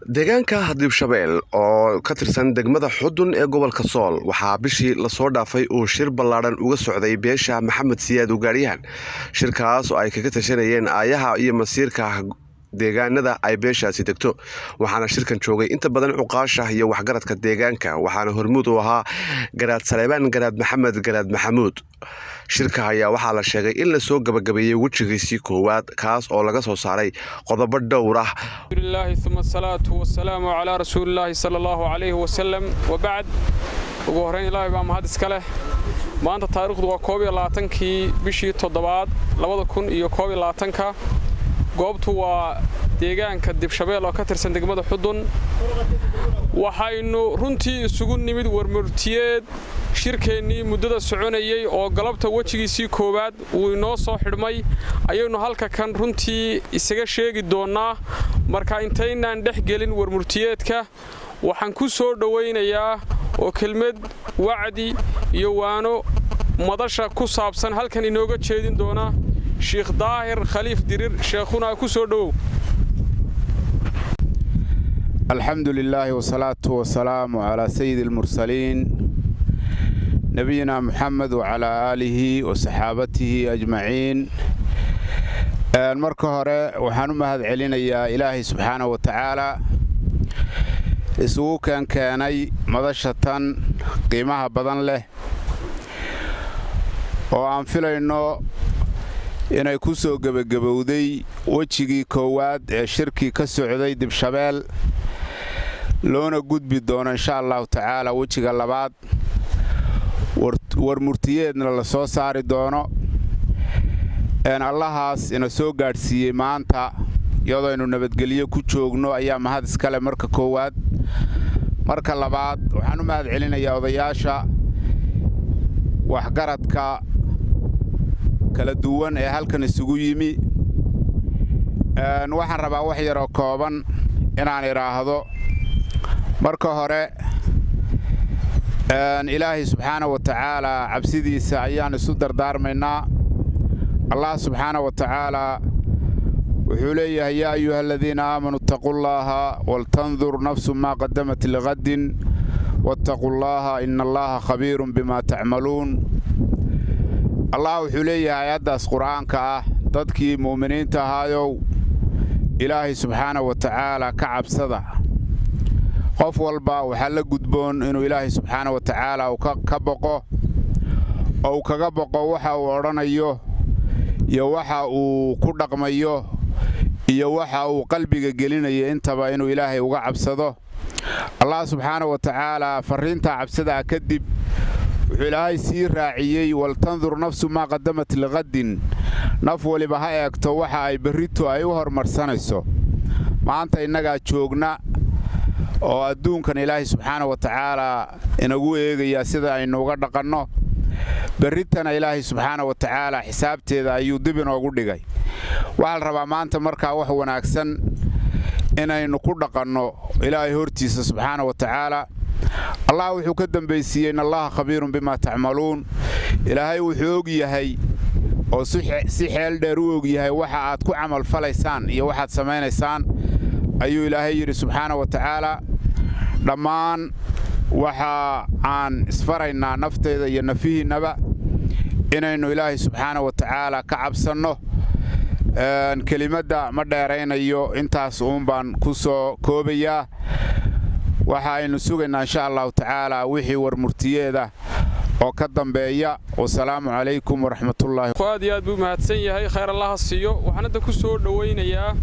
deegaanka Hirshabelle oo ka tirsan degmada Xudun ee gobolka Sool waxaa bishii la soo dhaafay uu shir ballaaran uga socday beesha Maxamed Siyaad Ugaariyaan shirkaas oo ay kaga tashanayeen aayaha iyo masiirka deegaanada ay beeshaasi degto waxaana shirkan joogay inta badan cuqaasha iyo waxgaradka deegaanka waxaana hormuud u ahaa Garaad Saleebaan Garaad Maxamed Garaad Maxamuud shirka ayaa waxaa la sheegay in la soo gabagabeeyay wajigiisii koowaad kaas oo laga soo saaray qodobo dhowr ah Alhamdulillah thumma salatu wassalamu ala rasuulillah sallallahu alayhi wa sallam wa ba'd ugu horeyn Ilaahay baa mahad iska leh maanta taariikhdu waa 22kii bishii 7aad 2021 goobtu waa deegaanka Hirshabelle oo ka tirsan degmada Xudun waxaynu runtii isugu nimid warmurtiyeed shirkeennii muddada soconayay oo galabta wajigiisii koowaad uu inoo soo xidhmay ayaynu halka kan runtii isaga sheegi doonaa marka intaynaan dhex gelin warmurtiyeedka waxaan ku soo dhawaynayaa oo kelmad wacdi iyo waano madasha ku saabsan halkan inooga jeedin doona Sheikh Daahir Khaliif Dirir sheekhuna ku soo dhaw Alhamdulillah wa salatu wa salamu ala sayyidil mursalin nabiyina Muhammad wa ala alihi wa sahabatihi ajma'in marka hore waxaan u mahad celinayaa Ilaahay subhanahu wa ta'ala isugu keenay madashatan qiimaha badan leh oo aan filayno inay ku soo gabagabowday wajigii koowaad ee shirkii ka socday Hirshabelle loona gudbi doono insha Allah ta'ala wajiga labaad warmurtiyeedna la soo saari doono Allahaas ina soo gaarsiiyay maanta iyadoo aynu nabadgeliyo ku joogno ayaa mahad iska leh marka koowaad marka labaad waxaan u mahad celinayaa odayaasha waxgaradka kala duwan ee halkan isugu yimi waxaan rabaa wax yar oo kooban inaan iraahdo marka hore Ilaahay subhanahu wa ta'ala cabsidiisa ayaan isu dardaarmaynaa Allah subhanahu wa ta'ala wuxuu leeyahay yaa ayyuhalladhiina aamanu taqullaha wal tanzur nafsun ma qaddamat lighadin wattaqullaha innallaha khabiirun bima ta'maluun Allah wuxuu leeyahay ayadaas quraanka ah dadkii muuminiinta ahaayow Ilaahay subhanahu wa ta'ala ka cabsada qof walba waxa la gudboon inuu Ilaahay subhanahu wa ta'ala ka boqo oo kaga boqo waxa uu oranayo iyo waxa uu ku dhaqmayo iyo waxa uu qalbiga gelinayo intaba inuu Ilaahay uga cabsado Allah subhanahu wa ta'ala fariinta cabsada kadib wuxuu Ilaahay sii raaciyay wal tanzur nafsu ma qaddamat lighadin naf waliba ha eegto waxa ay berrito ay u hormarsanayso maanta inaga joogna oo adduunkan Ilaahay subhanahu wa ta'ala inagu eegaya sida aynu uga dhaqanno berritana Ilaahay subhanahu wa ta'ala xisaabteeda ayuu dib inoogu dhigay waxa la rabaa maanta marka wax wanaagsan inaynu ku dhaqanno Ilaahay hortiisa subhanahu wa ta'ala Allah wuxuu ka dambeysiyay in Allah khabiirun bima ta'maluun Ilaahay wuxuu og yahay oo si xeel dheer u og yahay waxa aad ku amal falaysaan iyo waxaad sameeynaysan ayuu Ilaahay yiri subhanahu wa ta'ala dhamaan waxa aan isfaraynaa nafteeda iyo nafihiinaba inaynu Ilaahay subhanahu wa ta'ala ka cabsano kelimada ma dheeraynayo intaas baan ku soo koobaya waxa aynu sugaynaa insha Allah ta'ala wixii warmurtiyeeda oo ka dambeeya wassalaamu alaykum wa rahmatullahi qaadiyaad buu mahadsan yahay khayr Allah siiyo waxaan ku soo dhawaynayaa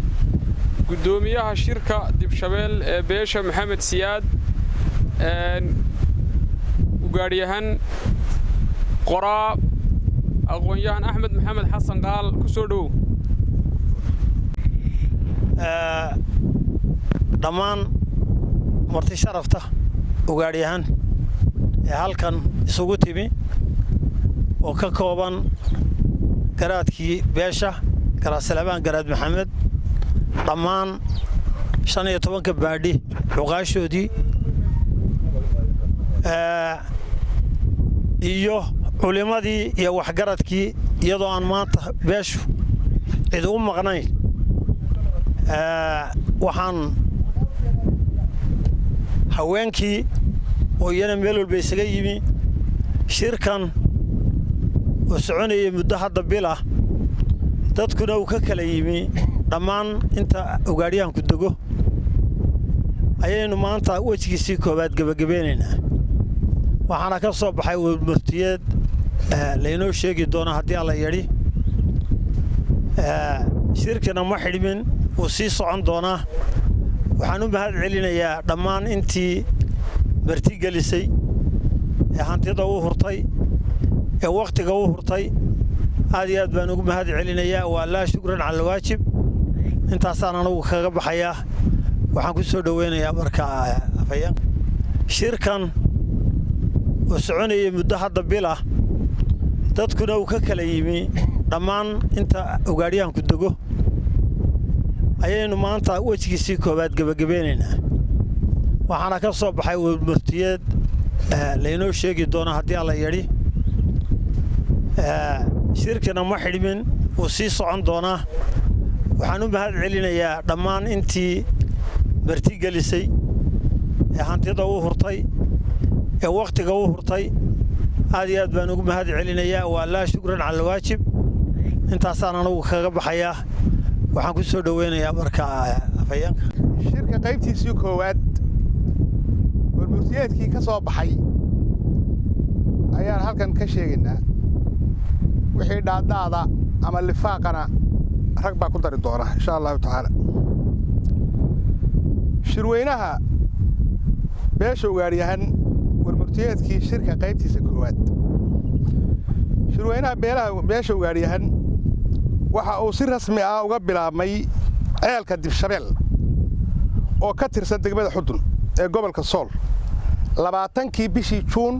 gudoomiyaha shirka Hirshabelle ee beesha Maxamed Siyaad Ugaariyaan qoraa aqoonyahan Axmed Maxamed Xasan Qaal ku soo dhaw dhamaan marti sharafta Ugaariyaan ee halkan isugu timi oo ka kooban garaadkii beesha Garaad Saleebaan Garaad Maxamed dhamaan 15 baadhi xuqaashoodii iyo culimadii iyo waxgaradkii iyadoo aan maanta beeshu cid u maqnayn waxaan haweenkii oo iyana meel walba isaga yimi shirkan oo soconayay muddo hadda bil ah dadkuna uu ka kala yimi dhammaan inta ugaadhiyaanku dego ayaynu maanta wejigiisii koowaad gabagabeynaynaa waxaana ka soo baxay warmurtiyeed laynoo sheegi doona haddii alla yidhi shirkina ma xidhmin wuu sii socon doonaa waxaan u mahad celinayaa dhammaan intii martigelisay ee hantida u hurtay ee wakhtiga u hurtay aad iyo aad baan ugu mahad celinayaa waa laa shukran cala alwaajib intaasaan anugu kaga baxayaa waxaan ku soo dhoweynayaa marka afayeenka shirkan oo soconayay muddo hadda bil ah dadkuna uu ka kala yimi dhammaan inta ugaadhiyaanku dego ayaynu maanta wejigiisii koowaad gabagabeynaynaa waxaana ka soo baxay warmurtiyeed laynoo sheegi doona haddii alla yidhi shirkina ma xidhmin wuu sii socon doonaa waxaan u mahad celinayaa dhammaan intii martigelisay ee hantida u hurtay ee wakhtiga u hurtay aad iyo aad baan ugu mahad celinayaa waa laa shukran cala alwaajib intaasaan anugu kaga baxayaa waxaan ku soo dhoweynayaa marka afayeenka shirka qaybtiisii koowaad warmurtiyeedkii ka soo baxay ayaan halkan ka sheegaynaa wixii dhaadhaada ama lifaaqana rag baa ku dari doona insha allahu tacaala shirweynaha beesha ugaadhyahan warmurtiyeedkii shirka qaybtiisa koowaad shirweynaha beesha ugaadhyahan waxa uu si rasmi ah uga bilaabmay ceelka dibshabeel oo ka tirsan degmada xudun ee gobolka sool 20kii bishii juun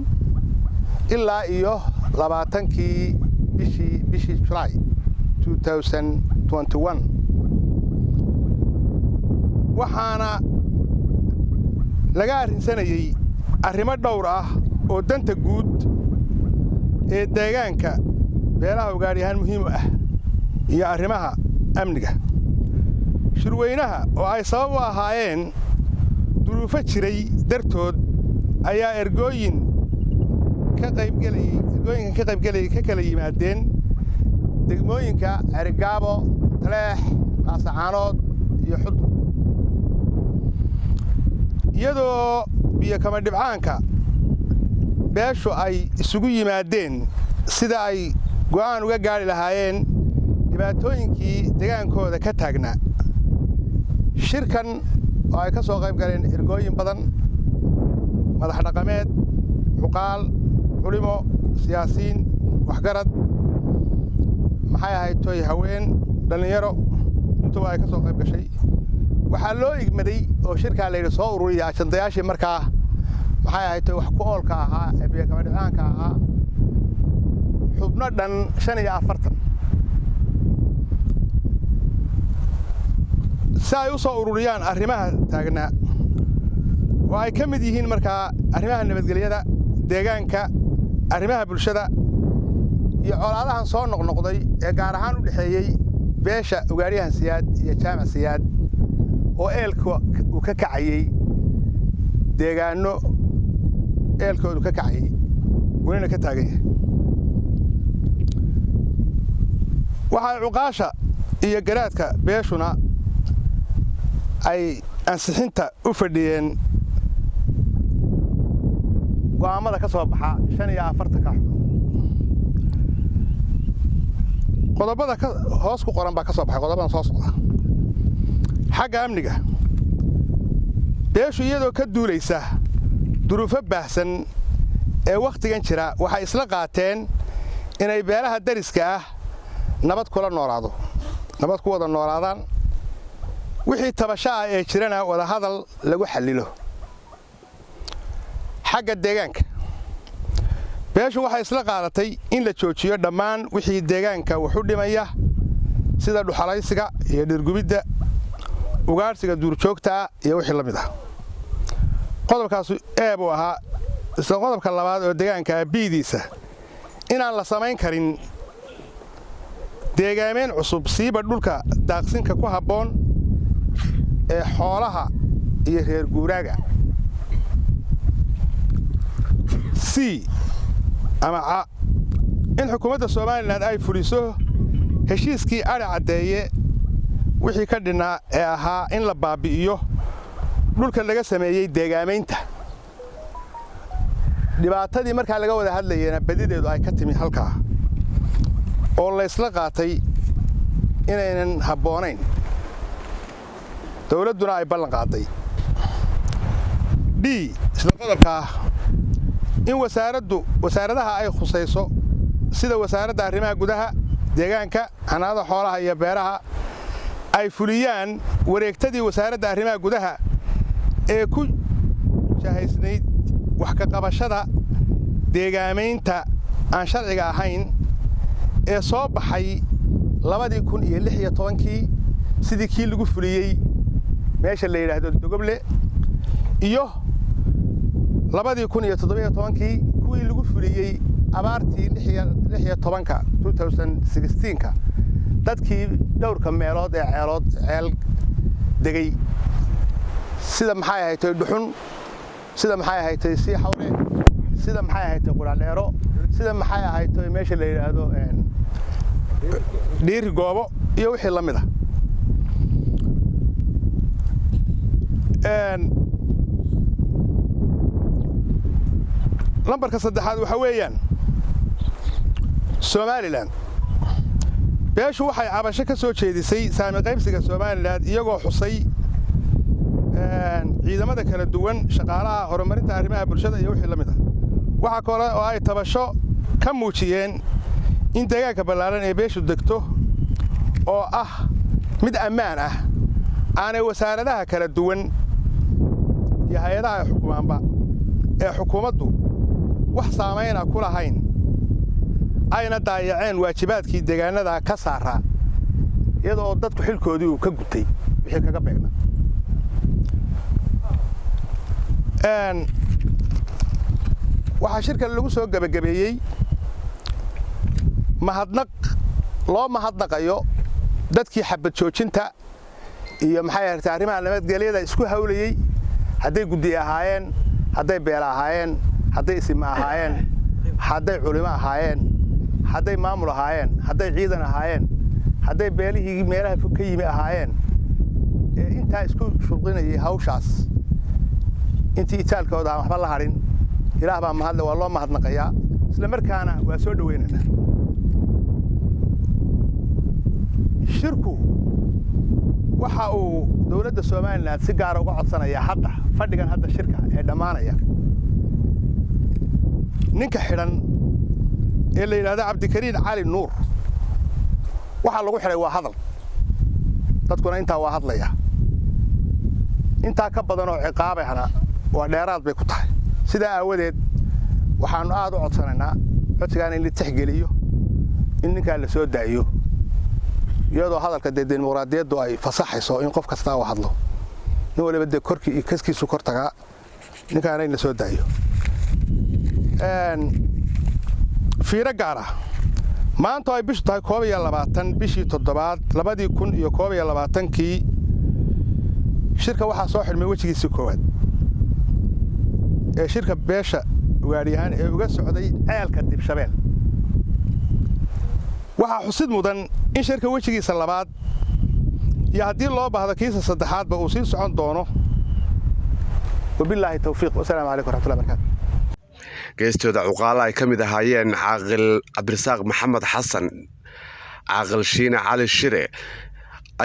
ilaa iyo 20kii bishii July 2021 waxaana laga arrinsanayay arrimo dhowr ah oo danta guud ee deegaanka beelaha ugaadhyahan muhiim u ah iyo arrimaha amniga shirweynaha oo ay sabab u ahaayeen duruufo jiray dartood ayaa ergooyinka ka qaybgelayay ka kala yimaadeen degmooyinka Arigaabo, Taleex, Laasacaanood iyo Xudun iyadoo biyo kama dhibcaanka beeshu ay isugu yimaadeen sida ay go'aan uga gaari lahaayeen dhibaatooyinkii degaankooda ka taagnaa shirkan oo ay ka soo qayb galeen ergooyin badan madax dhaqameed xuqaal culimo siyaasiin waxgarad maxay ahayd toy haween dhalinyaro intuba ay ka soo qayb gashay waxaa loo igmaday oo shirkaa layidhi soo ururiya ajandayaashii markaa maxay ahayd toy wax ku oolka ahaa ee biyo kama dhibcaanka ahaa xubno dhan 45 si ay u soo ururiyaan arrimaha taagnaa oo ay ka mid yihiin markaa arrimaha nabadgelyada deegaanka arrimaha bulshada iyo colaadahan soo noqnoqday ee gaar ahaan u dhaxeeyay beesha ugaadhyahan siyaad iyo jaamac siyaad oo eelka uu ka kacayay deegaano eelkoodu ka kacayay welina ka taagan yahay waxaa cuqaasha iyo garaadka beeshuna ay ansixinta u fadhiyeen go'aamada ka soo baxa 45 qodobada hoos ku qoran baa ka soo baxay qodobadan soo socda xagga amniga beeshu iyadoo ka duulaysa duruufo baahsan ee wakhtigan jira waxay isla qaateen inay beelaha dariska ah nabad ku wada noolaadaan wixii tabasho ah ee jirana wada hadal lagu xallilo xagga deegaanka beeshu waxay isla qaadatay in la joojiyo dhammaan wixii deegaanka wax u dhimaya sida dhuxalaysiga iyo dhirgubidda ugaarsiga duurjoogta iyo wixii la mid ah qodobkaas buu ahaa isla qodobka labaad oo deegaanka biidiisa inaan la samayn karin deegaameen cusub siiba dhulka daaqsinka ku habboon ee xoolaha iyo reer guuraaga C ama A in xukuumadda Soomaaliland ay fuliso heshiiskii ari cadeeye wixii ka dhinaa ee ahaa in la baabi'iyo dhulka laga sameeyay deegaameynta dhibaatadii markaa laga wada hadlayeen badideedu ay ka timi halkaa oo la isla qaatay inaynan habboonayn dawladduna ay ballan qaaday D isla qodobka in wasaaradaha ay khusayso sida wasaaradda arrimaha gudaha deegaanka xanaanada xoolaha iyo beeraha ay fuliyaan wareegtadii wasaaradda arrimaha gudaha ee ku shahaysnayd wax ka qabashada deegaameynta aan sharciga ahayn ee soo baxay 2016 sidii kii lagu fuliyay meesha la yiraahdo Dogoble iyo 2017 kuwii lagu fuliyay abaartii 2016 dadkii dhowrka meelood ee ceel degay sida maxay ahayd dhuxun sida maxay ahayd si xawle sida maxay ahayd quraaleero sida maxay ahayd meesha la yiraahdo dhiiri goobo iyo wixii la mid ah lambarka saddexaad waxa weeyaan Somaliland beeshu waxay cabasho ka soo jeedisay saami qaybsiga Somaliland iyagoo xusay ciidamada kala duwan shaqaalaha horumarinta arrimaha bulshada iyo wixii la mid ah waxa kale oo ay tabasho ka muujiyeen in deegaanka ballaaran ee beeshu degto oo ah mid ammaan ah aanay wasaaradaha kala duwan iyo hay'adaha xukuumaanba ee xukuumaddu wax saameyn ku lahayn ayna daayaceen waajibaadkii deegaanada ka saara iyadoo dadku xilkoodii uu ka gutay wixii kaga beegna waxa shirka lagu soo gabagabeeyay loo mahadnaqayo dadkii xabad joojinta iyo maxay ahayd arrimaha nabadgelyada isku hawlayay hadday gudi ahaayeen hadday beel ahaayeen hadday isma ahaayeen hadday culimo ahaayeen hadday maamul ahaayeen hadday ciidan ahaayeen hadday beelihii meelaha fog ka yimi ahaayeen inta isku shaqeynayay hawshaas intii itaalkooda aan waxba la harin ilaah baa mahad waa loo mahadnaqayaa isla markaana waa soo dhaweynana shirku waxa uu dawladda Soomaaliland si gaar ah uga codsanaya hadda fadhigan hadda shirka ee dhamaanaya ninka xiran ee la yiraahdo Cabdikariin Cali Nuur waxa lagu xiray waa hadal dadkuna inta waa hadlaya inta ka badan oo ciqaab ahna waa dheeraad bay ku tahay sida aawadeed waxaan aad u codsanaynaa codsigaan in la tixgeliyo in ninka la soo daayo iyadoo hadalka dimuqraadiyaddu ay fasaxayso in qof kasta uu hadlo in waliba korkii kaskiisu kortaga ninkaan in la soo daayo fiiro gaar ah maanta ay bishu tahay 22 bishii 7 2021 shirka waxaa soo xirmay wajigiisa koowaad ee shirka beesha ugaadhiyahan ee uga socday ceelka Dibshabeel waxa xusid mudan in shirka wajigiisa labaad iyo haddii loo baahdo kiisa saddexaadba uu sii socon doono wabillahi tawfiiq wassalaamu calaykum waraxmatullahi wabarakaatuh geestooda cuqaala ay ka mid ahaayeen caaqil Cabdirasaaq Maxamed Xasan caaqil Shiina Cali Shire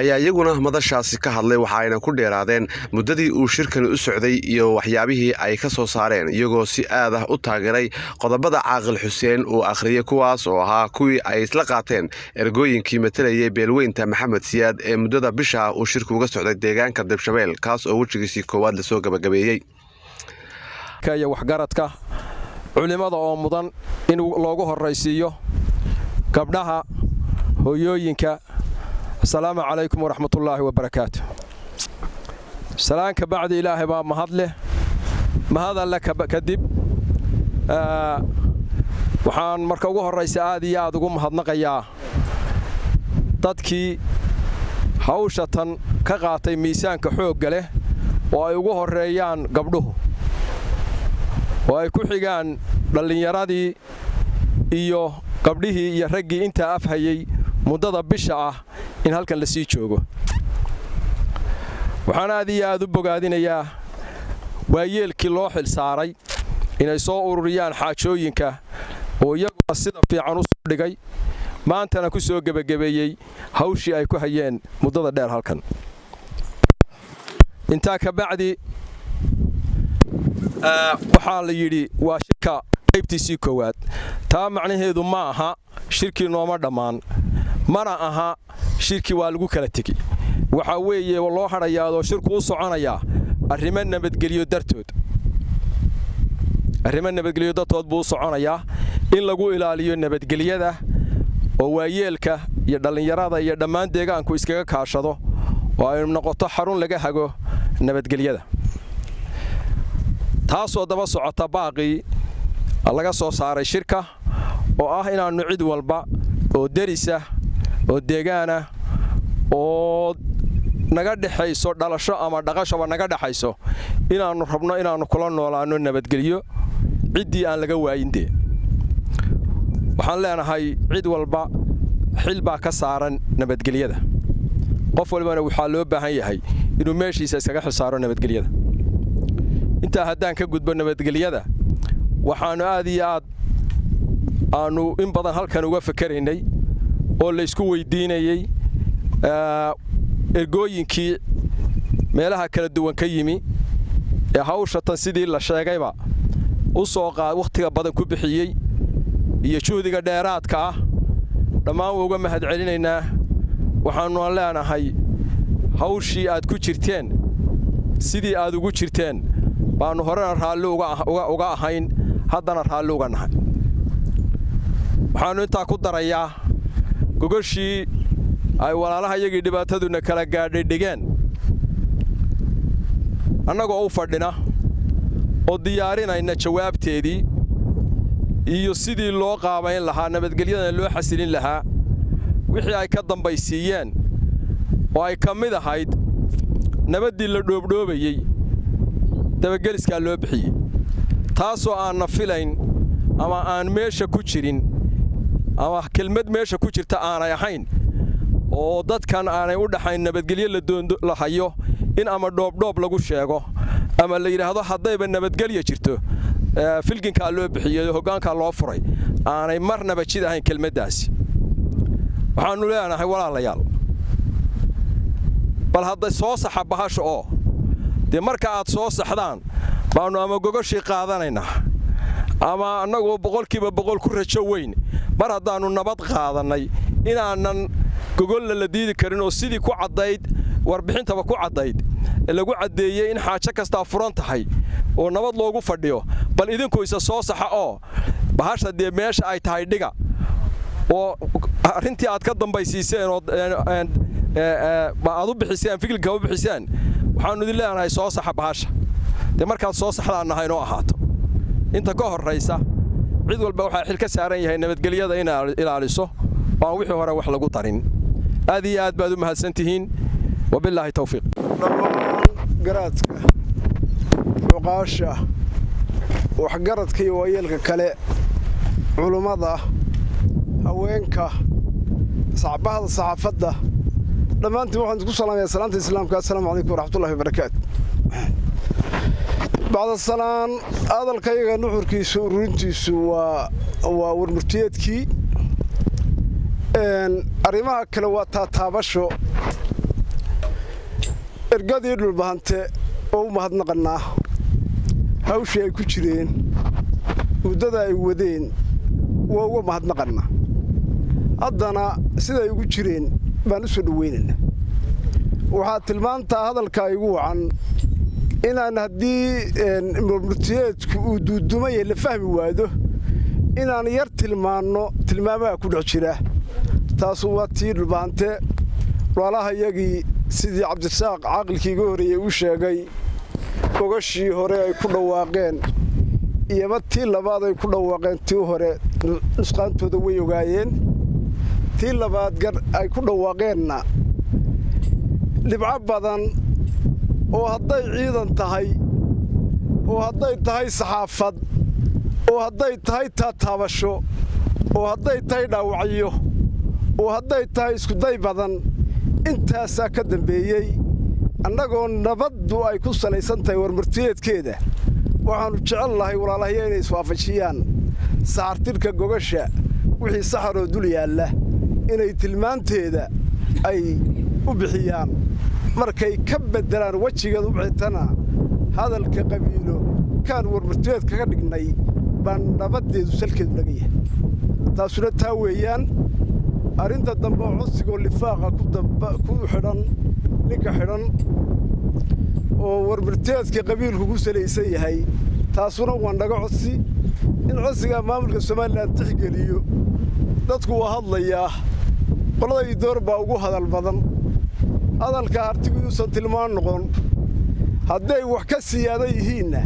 ayaa iyaguna madashaasi ka hadlay waxa ayna ku dheeraadeen muddadii uu shirkan u socday iyo waxyaabihii ay ka soo saareen iyagoo si aad ah u taageeray qodobada caaqil Xuseen uu akhriyay kuwaas oo ahaa kuwii ay isla qaateen ergooyinkii matalayay beelweynta Maxamed Siyaad ee muddada bisha uu shirku uga socday deegaanka Dibshabeel kaas oo wajigiisii koowaad la soo gabagabeeyay kaya waxgaradka culimada oo mudan in loogu horeysiiyo gabdhaha hooyooyinka السلام عليكم ورحمة الله وبركاته سلام بعد إله ما مهضله ما هذا لك كذب وحان مركوه الرئيس عادي يا دقوم هضنقيا dadkii hawshatan ka qaatay miisaanka xoog leh oo ay ugu horeeyaan gabdhuhu oo ay ku xigaan dhallinyaradii iyo gabdhihii iyo raggii intaa afhayay muddada bisha ah in halkan la sii joogo. waxaan aad iyo aad u bogaadinayaa waayeelkii loo xil saaray inay soo ururiyaan xaajooyinka oo iyaguna sida fiican u soo dhigay maantana ku soo gebagabeeyey hawshii ay ku hayeen muddada dheer halkan. intaa ka bacdi waxaa la yidhi waa shirka qaybtiisii koowaad. taa macnaheedu ma aha shirkii nooma dhammaan, mana aha shirkii waa lagu kala tegi. waxaa weeye loo hadhayaadoo shirku u soconayaa arrimo nabadgelyo dartood. arrimo nabadgelyo dartood buu u soconayaa in lagu ilaaliyo nabadgelyada oo waayeelka iyo dhallinyarada iyo dhammaan deegaanku iskaga kaashado oo ay noqoto xarun laga hago nabadgelyada. taasoo daba socota baaqii laga soo saaray shirka oo ah inaannu cid walba oo derisa oo deegaana oo naga dhexayso dhalasho ama dhaqashaba naga dhexayso inaannu rabno inaannu kula noolaanno nabadgelyo ciddii aan laga waayindee. waxaan leenahay cid walba xil baa ka saaran nabadgelyada. qof walbana waxaa loo baahan yahay inuu meeshiisa iskaga xisaaro nabadgelyada. intaa haddaan ka gudbo nabadgelyada, waxaannu aad iyo aad aannu in badan halkan uga fakaraynay oo laysku weydiinayey ergooyinkii meelaha kala duwan ka yimi ee hawsha tan sidii la sheegayba u soo wakhtiga badan ku bixiyey iyo juhdiga dheeraadka ah. dhammaan waa uga mahad celinaynaa. waxaannu leenahay hawshii aad ku jirteen sidii aad ugu jirteen baannu horena raalli uga ahayn, haddana raalli uga nahay. waxaannu intaa ku darayaa gogoshii ay walaalaha iyagii dhibaataduna kala gaadhay dhigeen annagoo u fadhina oo diyaarinayna jawaabteedii iyo sidii loo qaabayn lahaa nabadgelyadana loo xasilin lahaa. wixii ay ka dambaysiiyeen oo ay ka mid ahayd nabaddii la dhoobdhoobayey dabageliskaa loo bixiyey, taasoo aanna filayn ama aan meesha ku jirin ama kelmad meesha ku jirta aanay ahayn oo dadkan aanay u dhaxayn nabadgelyo la hayo in ama dhoobdhoob lagu sheego ama la yidhaahdo haddayba nabadgelya jirto filginkaa loo bixiyey hoggaankaa loo furay aanay marnaba jid ahayn kelmaddaasi. waxaannu leenahay walaalayaal, bal hadday soo saxa bahasha oo dee marka aad soo saxdaan baannu ama gogoshii qaadanaynaa ama annagoo boqolkiiba boqol ku rajo weyn mar haddaannu nabad qaadannay inaanan gogolla la diidi karin oo sidii ku caddayd warbixintaba ku caddayd lagu caddeeyey in xaajo kastaa furan tahay oo nabad loogu fadhiyo. bal idinku isa soo saxa oo bahasha dee meesha ay tahay dhiga oo arrintii aad ka dambaysiiseen oo aad u bixiseen fikirka u bixiseen. waxaannu idin leenahay soo saxa bahasha dee markaad soo saxdaan nahay inoo ahaato. inta ka horraysa cid walba waxaa xil ka saaran yahay nabadgelyada inay ilaaliso oo aan wixii hore wax lagu darin. aad iyo aad baad u mahadsantihiin. wabilaahi tawfiiq. dhammaan garaadka cuqaasha waxgaradka iyo waayeelka kale, culummada, haweenka, bahda saxaafadda, dhammaantiin waxaan isku salaamayaa salaanta islaamka. assalaamu calaykum waraxmatullahi wabarakaatu. bacda salaan, hadalkayaga nuxurkiisu ururintiisu waa warmurtiyeedkii. arrimaha kale waa taataabasho. ergadii dhulbahante oo u mahadnaqannaa hawshii ay ku jireen muddada ay wadeen waa uga mahadnaqannaa. haddana siday ugu jireen baan u soo dhowaynaynaa. waxaa tilmaantaa hadalkaa igu wacan inaan haddii murtiyeedku uu duudumaya la fahmi waado inaan yar tilmaamaha ku dhex jira. taasu waa tii dhulbahante. walaalaha iyagii sidii cabdirasaaq caaqilkii iga horreeyey uu sheegay gogashii hore ay ku dhawaaqeen iyoba tii labaad ay ku dhawaaqeen. tii hore nusqaantooda way ogaayeen. tii labaad ay ku dhawaaqeenna dhibco badan oo hadday ciidan tahay oo hadday tahay saxaafad oo hadday tahay taataabasho oo hadday tahay dhaawacyo oo hadday tahay iskuday badan intaasaa ka dambeeyey annagoo nabaddu ay ku salaysan tahay warmartiyeedkeeda waxaannu jecel lahay walaalahyo inay iswaafajiyaan saxartirka gogasha wixii saxaroo dul yaalla inay tilmaanteeda ay u bixiyaan markay ka beddelaan wejigeeda u bixitana hadalka qabiilo kaan warmartiyeed kaga dhignay baan nabaddeedu salkeedu laga yahay taasuna taa weeyaan arrinta dambe oo codsigoo lifaaqa ku xidhan ninka xidhan oo warmartiyeedka qabiilku ku salaysan yahay taasuna waa naga codsi in codsigaa maamulka somalilan tixgeliyo dadku waa hadlayaa qolada idoor baa ugu hadal badan hadalka hartigu inuusan tilmaan noqon hadday wax ka siyaada yihiinna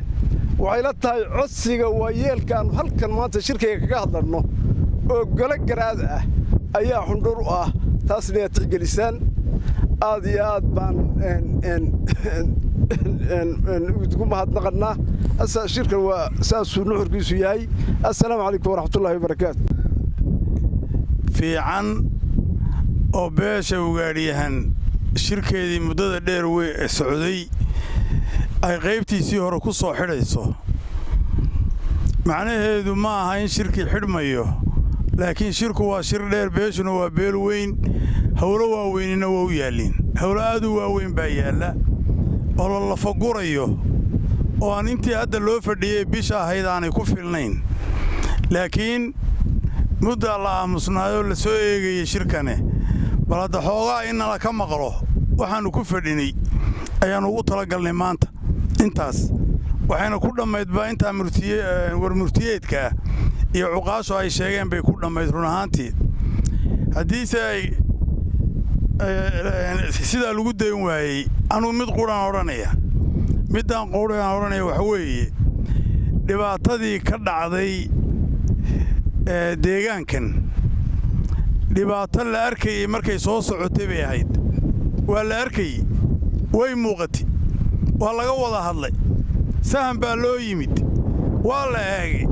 waxay la tahay codsiga waa yeelkaannu halkan maanta shirkayga kaga hadlanno oo golo garaad ah ayaa xundhur u ah taasna inaad tixgelisaan aad iyo aad baan ugu mahadnaqannaa shirkan waa saasuu nuxurkiisu yahay assalaamu calaykum waraxmatullaahi wabarakaatu fiican oo beesha ugaadhyahan shirkeedii muddada dheer socday ay qaybtiisii hore ku soo xidhayso macnaheedu ma aha in shirkii xidhmayo laakiin shirku waa shir dheer beeshuna waa beel weyn howlo waaweynina waa u yaalliin howlo aad u waaweyn baa yaalla oo la lafagurayo oo aan intii hadda loo fadhiyey bisha ahayd aanay ku filnayn laakiin muddaa la aamusnaayoo la soo eegayey shirkane bal hadda xoogaa innala ka maqlo waxaannu ku fadhinay ayaannu ugu talagalnay maanta intaas waxayna ku dhammayd baa intaa warmurtiyeedka ah iyo cuqaasho ay sheegeen bay ku dhammayd run ahaantii haddiise ay sidaa lagu dayn waayey anugu mid qudhaan odhanaya middaan qudhaan odhanaya waxa weeye dhibaatadii ka dhacday deegaankan dhibaato la arkayey markay soo socotay bay ahayd waa la arkayey way muuqatay waa laga wada hadlay sahan baa loo yimid waa la eegay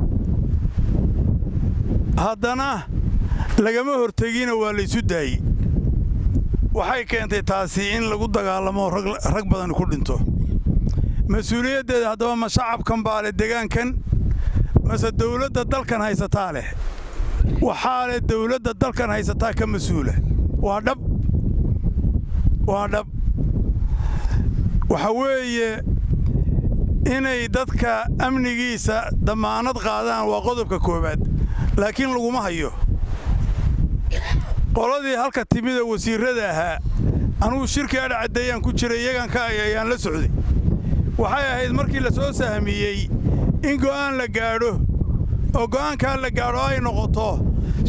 haddana lagama hortegina waa laysu daayey waxay keentay taasi in lagu dagaalamo rag badan ku dhinto mas-uuliyaddeeda haddaba ma shacabkan baa leh deegaankan mase dawladda dalkan haysataa leh waxaa leh dawladda dalkan haysataa ka mas-uula waa dhab waxa weeye inay dadka amnigiisa dammaanad qaadaan waa qodobka koowaad laakiin laguma hayo qoladii halka timida wasiirrada ahaa anugu shirkii adhacaddeeyaan ku jiray iyaganka ayaan la socday waxay ahayd markii la soo sahmiyey in go'aan la gaadho oo go'aankaa la gaadho ay noqoto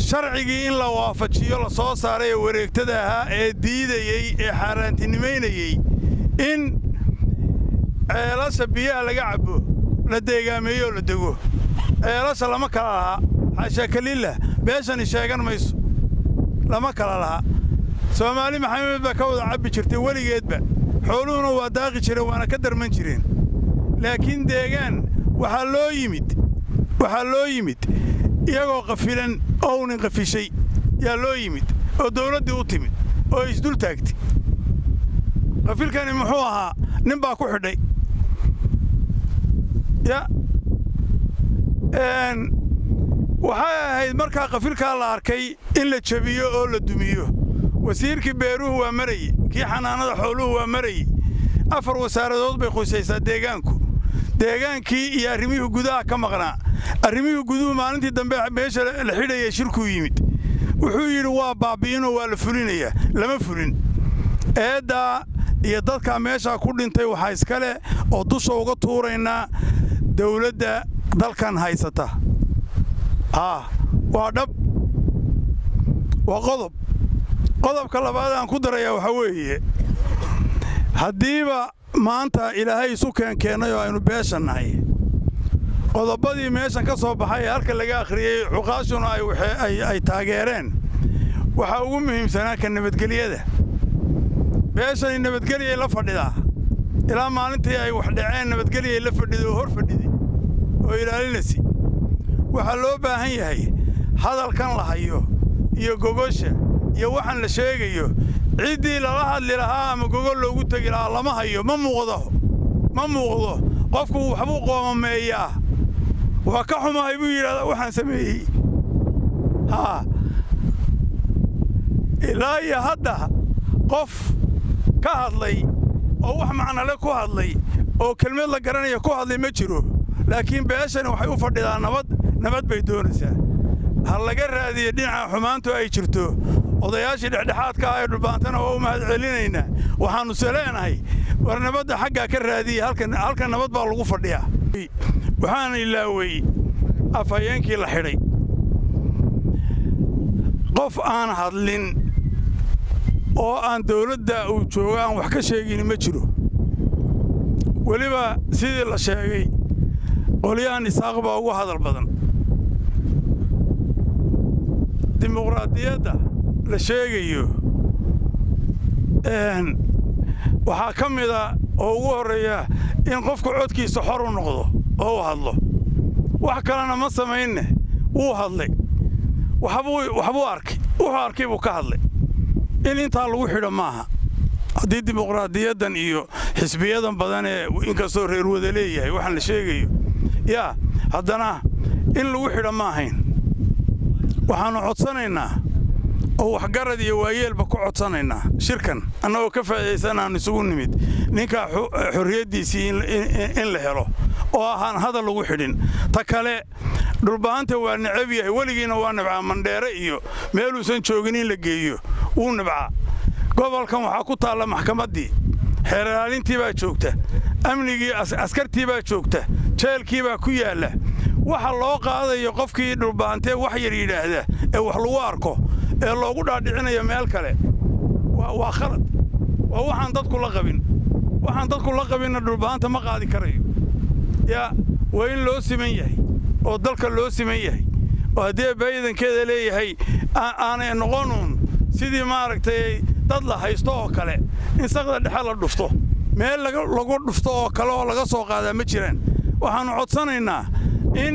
sharcigii in la waafajiyo la soo saaray ee wareegtada ahaa ee diidayey ee xaaraantinimaynayey in ceelasha biyaha laga cabbo la deegaameeyo oo la dego ceelasha lama kala lahaa xaashaa kaliillah beeshani sheegan mayso lama kala laha soomaali maxamed baa ka wada cabbi jirtay weligeedba xooluhuna waa daaqi jireen waana ka darman jireen laakiin deegaan waxaa loo yimid iyagoo qafilan oo unin qafishay yaa loo yimid oo dawladdii u timid oo isdul taagtay qafilkani muxuu ahaa nin baa ku xidhay waxay ahayd markaa qafilkaa la arkay in la jebiyo oo la dumiyo wasiirkii beeruhu waa marayey kii xanaanada xooluhu waa marayey 4 wasaaradood bay khusaysaa deegaankii iyo arrimihii gudaha ka maqnaa arrimihii guduhu maalintii dambe meesha la xidhayay shirkuu yimid wuxuu yidhi waa baabi'inoo waa la fulinayaa lama fulin eeddaa iyo dadkaa meeshaa ku dhintay waxaa iskale oo dusha uga tuuraynaa dawladda dalkan haysata waa dhab waa qodobka labaad aan ku darayaa waxaa weeye haddiiba maanta ilaahay isu keenkeennay oo aynu beeshan nahay qodobadii meeshan ka soo baxay ee halka laga akhriyey cuqaashuna ay taageereen waxaa ugu muhiimsanaa ka nabadgelyada beeshani nabadgelyay la fadhidaa ilaa maalintii ay wax dhaceen nabadgelyay la fadhiday oo hor fadhiday oo ilaalinaysi waxaa loo baahan yahay hadalkan la hayo iyo gogosha iyo waxaan la sheegayo ciddii lala hadli lahaa ama gogol loogu tegi lahaa lama hayo ma muuqdo qofku waxbuu qoomameeyaa waa ka xumahay buu yidhahdaa waxaan sameeyey ilaa iyo hadda qof ka hadlay oo wax macnale ku hadlay oo kelmad la garanaya ku hadlay ma jiro laakiin beeshani waxay u fadhidaa nabad bay doonaysaa ha laga raadiyo dhinaca xumaantu ay jirto odayaashii dhexdhexaadka ah ee dhulbaantana waa u mahad celinaynaa waxaannuse leenahay war nabadda xaggaa ka raadiya halkan nabad baa lagu fadhiyaa waxaana ilaawey afhayeenkii la xidhay qof aan hadlin oo aan dawladda uu joogo aan wax ka sheegin ma jiro weliba sidii la sheegay qolyahan isaaq baa ugu hadal badan dimuqraadiyadda la sheegayo waxaa ka mida oo ugu horreeya in qofku codkiisa xor u noqdo oo u hadlo wax kalena ma samaynne wuu hadlay waxbuu arkay wuxuu arkay buu ka hadlay in intaa lagu xidho maaha haddii dimuqraadiyaddan iyo xisbiyadan badan ee inkastoo reer wada leeyahay waxaan la sheegayo yaa haddana in lagu xidho ma ahayn waxaannu codsanaynaa oo waxgarad iyo waayeelba ku codsanaynaa shirkan annagoo ka faa'iidaysanaannu isugu nimid ninkaa xorriyaddiisii in la helo oo ahaan hadal lagu xidhin ta kale dhulbahanta waa necab yahay weligiina waa nibcaa mandheere iyo meeluusan joogin in la geeyo wuu nibcaa gobolkan waxaa ku taalla maxkamaddii xeerlaalintii baa joogta amnigii askartii baa joogta jeelkii baa ku yaalla waxa loo qaadayo qofkii dhulbaantee wax yar yidhaahda ee wax lagu arko ee loogu dhaadhicinayo meel kale waa khalad waa waxaan dadku la qabinna dhulbaanta ma qaadi karayo yaa waa in loo siman yahay oo dalka loo siman yahay oo haddii baydankeeda leeyahay aanay noqonuun sidii maaragtay dad la haysto oo kale in saqda dhexe la dhufto meel lagu dhufto oo kale oo laga soo qaadaa ma jiraan waxaannu codsanaynaa in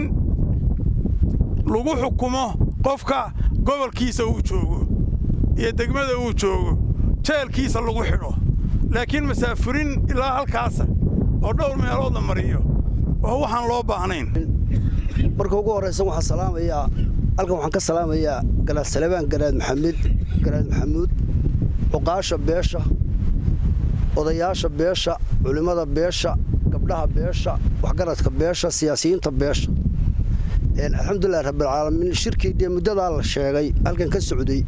lagu xukumo qofka gobolkiisa uu joogo iyo degmada uu joogo jeelkiisa lagu xidho laakiin masaafurin ilaa halkaasa oo dhowr meelood la mariyo oo waxaan loo baahnayn marka ugu horraysan halkan waxaan ka salaamayaa garaad salebaan garaad maxamuud cuqaasha beesha odayaasha beesha culimmada beesha gabdhaha beesha waxgaradka beesha siyaasiyiinta beesha alxamdulilah rabbilcaalamiin shirkii dee muddadaa la sheegay halkan ka socday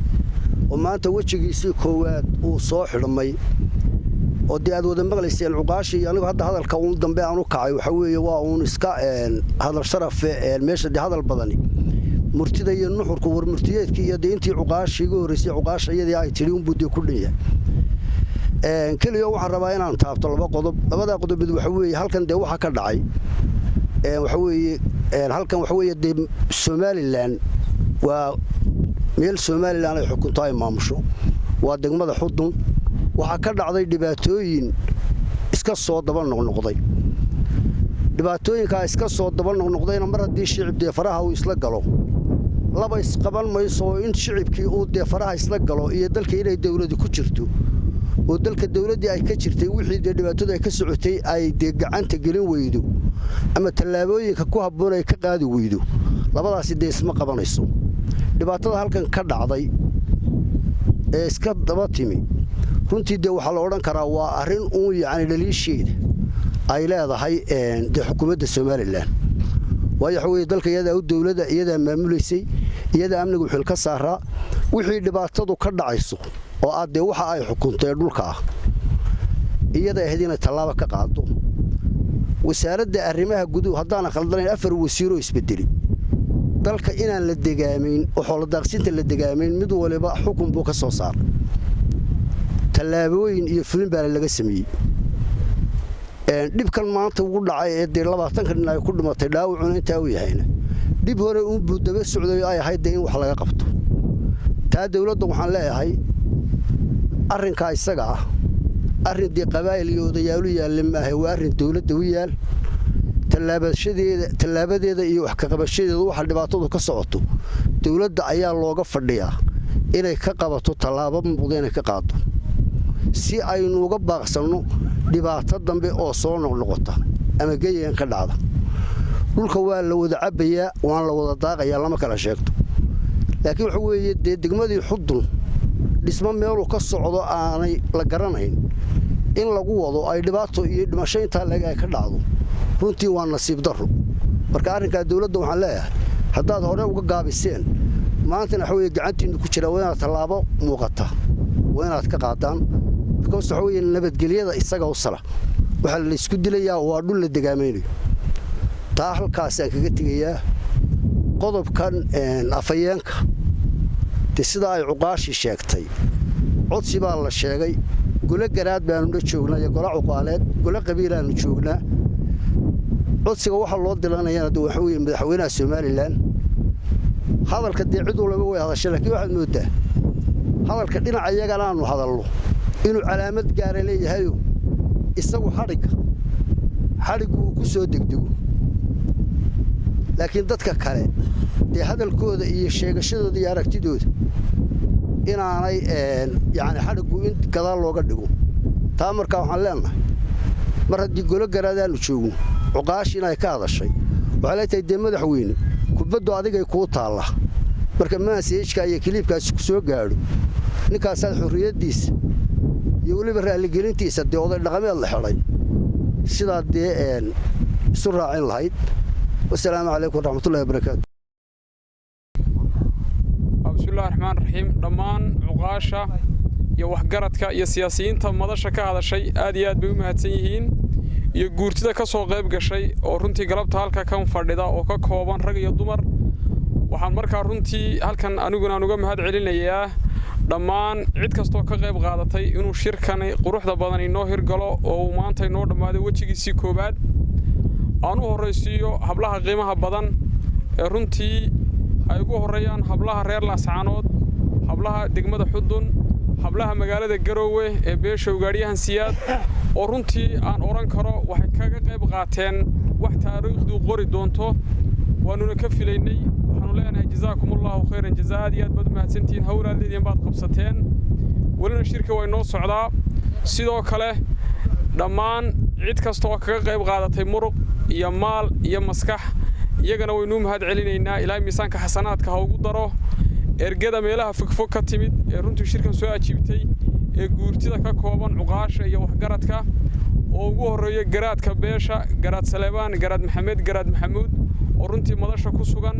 oo maanta wejigiisii koowaad uu soo xidhmay oo dee aad wada maqlayseen cuqaashii anigu hadda hadalka uun dambe aan u kacay waxaa weeye waa uun iska hadal sharafe meesha dee hadal badani murtida iyo nuxurku war murtiyeedkii iyo dee intii cuqaashii iga horraysay cuqaasha iyadii ay tidhi unbuu dee ku dhan yahay keliya waxaan rabaa inaan taabto labadaa qodob mid waxa weeye halkan dee waxa ka dhacay waxa weeye halkan waxa weeye dee somalilan waa meel somalilan ay xukunto ay maamusho waa degmada xudun waxaa ka dhacday dhibaatooyin iska soo daba noqnoqday dhibaatooyinkaa iska soo daba noqnoqdayna mar haddii shicib dee faraha uu isla galo laba isqaban mayso oo in shicibkii uu dee faraha isla galo iyo dalka inay dawladu ku jirto oo dalka dawladdii ay ka jirtay wixii dee dhibaatadu ay ka socotay ay dee gacanta gelin weydo ama tallaabooyinka ku habboon ay ka qaadi weydo labadaasi dee isma qabanayso dhibaatada halkan ka dhacday ee iska daba timi runtii dee waxaa la odhan karaa waa arrin uun yacni dhaliisheeda ay leedahay dee xukuumadda somalilan waayo waxa weye dalka iyadaa u dawladda iyadaa maamulaysay iyadaa amnigu xil ka saaraa wixii dhibaatadu ka dhacayso oo aad dee waxa ay xukunto ee dhulka ah iyaday ahayd inay tallaabo ka qaado wasaaradda arrimaha guduhu haddaana khaldanayn 4 wasiiroo isbedeli dalka inaan la degaamayn oo xooladaaqsinta la degaamayn mid waliba xukun buu ka soo saaray tallaabooyin iyo fulin baa laga sameeyey dhibkan maanta ugu dhacay ee dee 20 nin ay ku dhimatay dhaawacuna intaa u yahayna dhib hore uun buu daba socday ay ahayd in wax laga qabto taa dawladda waxaan leeyahay arrinkaa isaga ah arrin dee qabaa'il iyo odayaalu yaalle maahay waa arrin dawladda u yaal tallaabadeeda iyo wax ka qabashadeeda waxa dhibaatadu ka socoto dawladda ayaa looga fadhiyaa inay ka qabato tallaabo muuqda inay ka qaado si aynu uga baaqsanno dhibaato dambe oo soo noqnoqota ama geeyeen ka dhacda dhulka waa la wada cabayaa waan la wada daaqayaa lama kala sheegto laakiin waxa weeye degmadii Xudun dhismo meelu ka socdo aanay la garanayn in lagu wado ay dhibaato iyo dhimasho inta laga ka dhacdo runtii waa nasiib darro marka arrinka dawladda waxaan leeyahay haddaad hore uga gaabiseen maantana waxa weeye gacantiinu ku jira waa tallaabo muuqata waa inaad ka qaadaan because waxa weeye nabadgelyada isaga u sala waxa la isku dilayaa waa dhul la degaamaynayo taa halkaas aan kaga tegayaa qodobkan afayeenka sida ay cuqaashi sheegtay codsi baa la sheegay gole garaad baanu la joognaa iyo gole cuqaaleed gole qabiilaanu joognaa codsiga waxa loo dilanayana waxa weeye madaxweynaha Soomaaliland hadalka cid walba way hadashay laakiin waxaad moodaa hadalka dhinaca iyagana aanu hadalno inuu calaamad gaar ah leeyahay isagu xarigu ku soo degdego laakiin dadka kale hadalkooda iyo sheegashadooda iyo aragtidooda inaanay yani xarigu in gadaal looga dhigo taa markaa waxaan leenahay mar haddii golo garaadaanu joogno cuqaash inay ka hadashay waxaa leetahay madaxweyne kubaddu adigay kuu taalla marka maaseejka iyo kiliibkaasi ku soo gaadho ninkaasaad xorriyaddiisa iyo weliba raaligelintiisa oday dhaqameed la xidhay sidaa isu raacin lahayd والسلام عليكم ورحمة الله وبركاته. بسم الله الرحمن الرحيم دمان عقاشة يا وحجرتك يا سياسيين تم مدرسة كهذا شيء آديات بمهتيهين يجورتي ذا كسوق غيب كشيء ورنتي قلبت هالك كم فردا أو ككوبان رجع الدمر وحنمر كرنتي هالكن أنوجنا مهد علينا إياه دمان عيد كستوك غيب غادتي إنه شركة قروح دبادني نهر قلا أو ما أنت نور ما هذا وجهي سيكوباد أنا هرسيو حبلها قيمها بدن runtii ay ugu horeeyaan hablaha reer Laascaanood hablaha degmada Xudun hablaha magaalada Garowe ee beesha ugaadhiyahan siyaad oo runtii aan oran karo waxay kaga qayb qaateen wax taariikhdu qori doonto waanuna ka filaynay waxaanu leenahay jazaakumullahu khayran jazaad iyo aad mahadsantiin hawladeedin baad qabsateen walina shirka way noo socdaa sidoo kale dhammaan cid kasta oo kaga qayb qaadatay muruq iyo maal iyo maskax iyagana waynu mahad celinaynaa ilaa miisaanka xasanaadka ha ugu daro ergada meelaha fogfog ka timid ee runtii shirkan soo ajiibtay ee guurtida ka kooban cuqaasha iyo waxgaradka oo ugu horeeya garaadka beesha garaad Saleebaan garaad Maxamed garaad Maxamuud oo runtii madasha ku sugan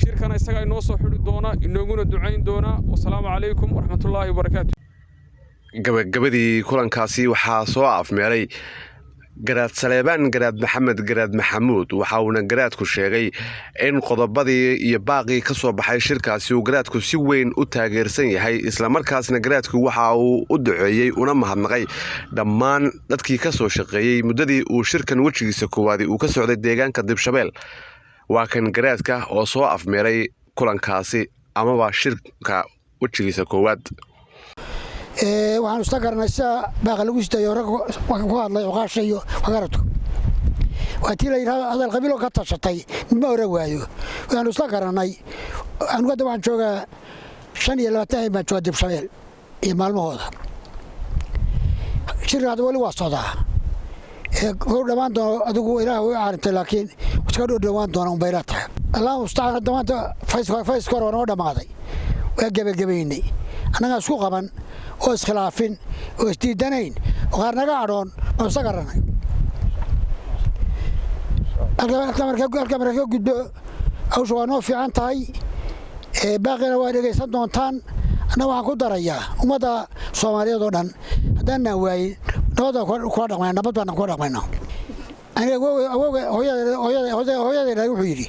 shirkan isaga inoo soo xidhi doona inooguna ducayn doona wassalaamu calaykum waraxmatullaahi wabarakaatuh gabagabadii kulankaasi waxaa soo afmeelay garaad Saleebaan garaad Maxamed garaad Maxamuud waxa uu garaadku sheegay in qodobadii iyo baaqii ka soo baxay shirkaasi uu garaadku si weyn u taageersan yahay isla markaasna garaadku waxa uu u duceeyay una mahadnaqay dhammaan dadkii ka soo shaqeeyay muddadii uu shirkan wajigiisa koowaad uu ka socday deegaanka Dibshabeel waa kan garaadka oo soo afmeeray kulankaasi amaba shirka wajigiisa koowaad waxaan isla garanaysaa baaqa lagu sidayo waxaan ku hadlay cuqaasha iyo waxgaradku waa tii la yidhahdo hadal qabiilo ka tashatay ma oran waayo waxaan isla garanay anigu hadda waxaan joogaa 25 baan joogaa Dibshabeel iyo maalmahooda shirka hadda wali waa socdaa kor dhawaan doono adigu ilaah u caarintay laakiin iska dhawaan doona un bayla tahay allah musta'an damaanta fays kor oo dhamaaday waa gabagabeynay annaga isku qaban oo iskhilaafin oo isdiidanayn oo qaar naga cadhoon oo isa garanay halka marka gudbo hawsha waa noo fiican tahay baaqina waa dhegaysan doontaan annaga waxaan ku darayaa ummadda Soomaaliyeed oo dhan haddaan waayin nabadda kula dhaqmayna nabad baan kula dhaqmayna aniga hooyadeena wuxuu yidhi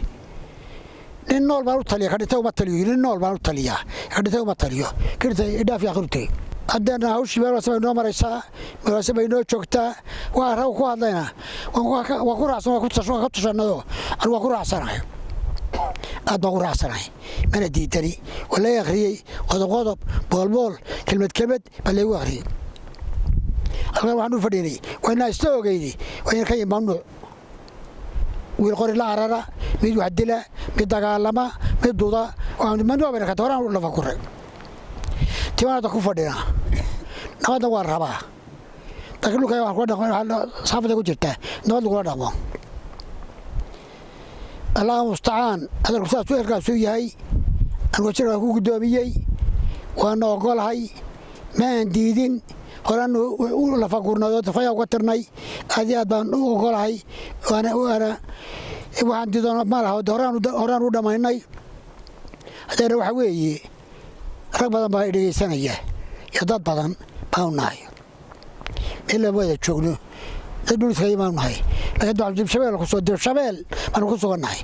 nin nool baan u taliya kadhintay uma taliyo nin nool baan u taliyaa kadhintay uma taliyo kadhintay idhaaf yaa qurtay haddana hawshii meelwasa bay noo maraysaa meelwasa bay noo joogtaa waa rag ku hadlayna waa ku raacsan waa ka tushanado anigu waa ku raacsanahay aad baan ku raacsanahay mana diidani waa laga akhriyey qodob boolbool kelmad baa lagu akhriyey halkan waxaan u fadhiinay waa inaa isla ogeyni waa in ka mamnuuc wiil qori la carara mid wax dila mid dagaalama mid duda man waa baraka horaan u lafa kuray timaada ku fadhina nabada waa rabaa dadku kale wax ku dhaqmo saafada ku jirta nabad lagu dhaqmo Allah musta'an hada ku soo erkaas yahay aan wajir ku gudoomiyay waan ogolahay ma diidin horaan u lafa gurnado tafaya uga tirnay aad baan u ogolahay waana waxaan diidoon ma laha horaan u dhamaynay hadana waxa weeye rag badan baa dhageysanaya iyo dad badan baa u nahay ilaa wada joogno dad bulshada imaan nahay laga dib shabeel ku soo dib shabeel baan ku suganahay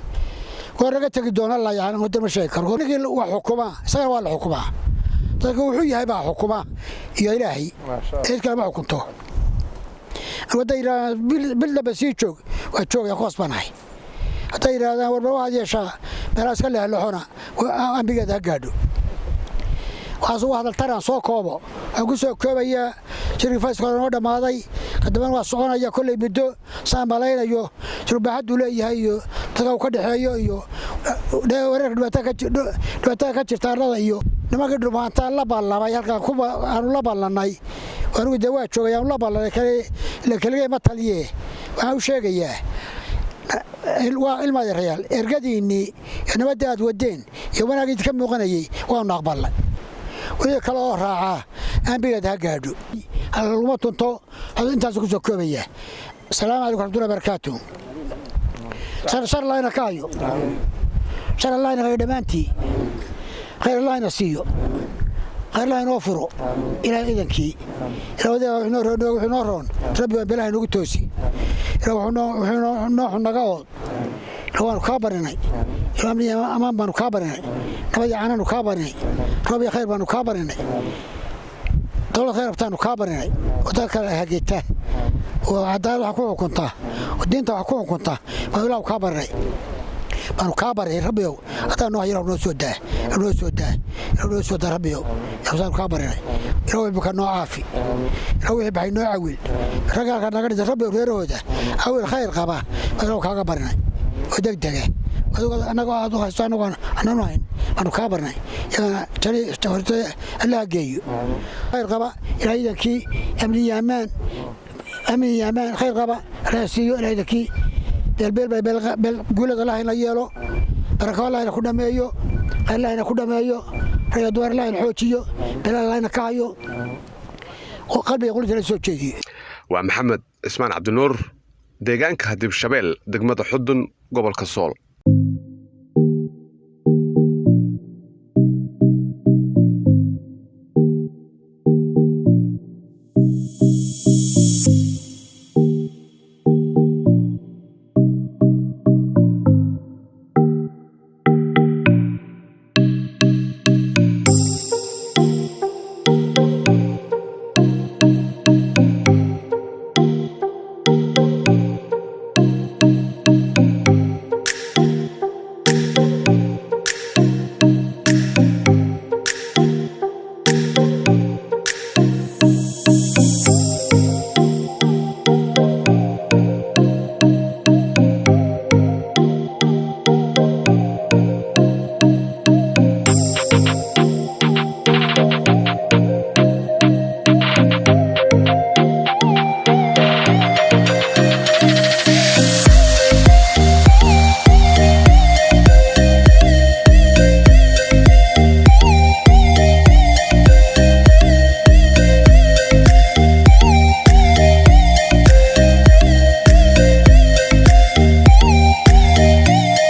waraga tagi doona la yaan wada ma sheekar qorigii wax xukuma isaga waa la xukuma dadku wuxuu yahay baa xukuma iyo ilaahay ee kale ma xukunto wada ila bil basi joog waa joog ya qoosbanahay hada iraadaan warba waa yeesha meelaas ka leexloxona ambigeeda gaadho waxaasoo hadal taran soo koobo aan ku soo koobaya shirifas korona dhamaaday kadibna waa soconaya kulay muddo saamalaynayo shirbaxadu leeyahay iyo dadka ka dhaxeeyo iyo wareer dhibaatada ka jirta arada iyo nimanka dhumaanta la ballamay halka kuba aanu la ballanay waanu dawaa joogay aanu la ballanay kale ma taliye waxa uu sheegayaa waa ilmaha real ergadiini nabada aad wadeen iyo wanaagid ka muuqanayay waa aqbalay wixii kale oo raaca ambigeeda ha gaadho haluma tunto intaas ku soo koobaya salaamu calaykum warahmatullahi wabarakatuh shar layna kaayo shar layna ka dhamaantii khayr layna siiyo khayr layna ofuro ila idankii ilaa inoo roon rabbi bilaha nagu toosi ilaa wuxuu naga oo waan ka barinay amaan baanu ka barinay nabadi aananu ka barinay rabbi khayr baanu ka barinay dawlad khayr baanu ka barinay wada kala hageeta oo cadaalad wax ku xukunta oo diinta wax ku xukunta waa ilaa ka barinay baanu ka barinay rabbi hada noo hayro noo soo daa rabbi oo ka barinay ilaa wixii ka noo caafi ilaa wixii baxay noo cawil ragaalka naga dhigay rabbi reerooda awil khayr qaba ilaa kaaga barinay ودقدقه anaga aad u haysto anagu ananu hayn anu ka barnay yaa tani Allah geeyo khayr qaba ilaahidankii amni yamaan khayr qaba raasiyo ilaahidankii bel guulada Allah ina yeelo baraka Allah ku dhameeyo Allah ina ku dhameeyo rayad war Allah ina xoojiyo bel Allah ina kaayo oo qalbiga qulta soo jeediyo waa Maxamed Ismaan Cabdi Nuur deegaanka Hadib Shabeel degmada Xudun gobolka Sool.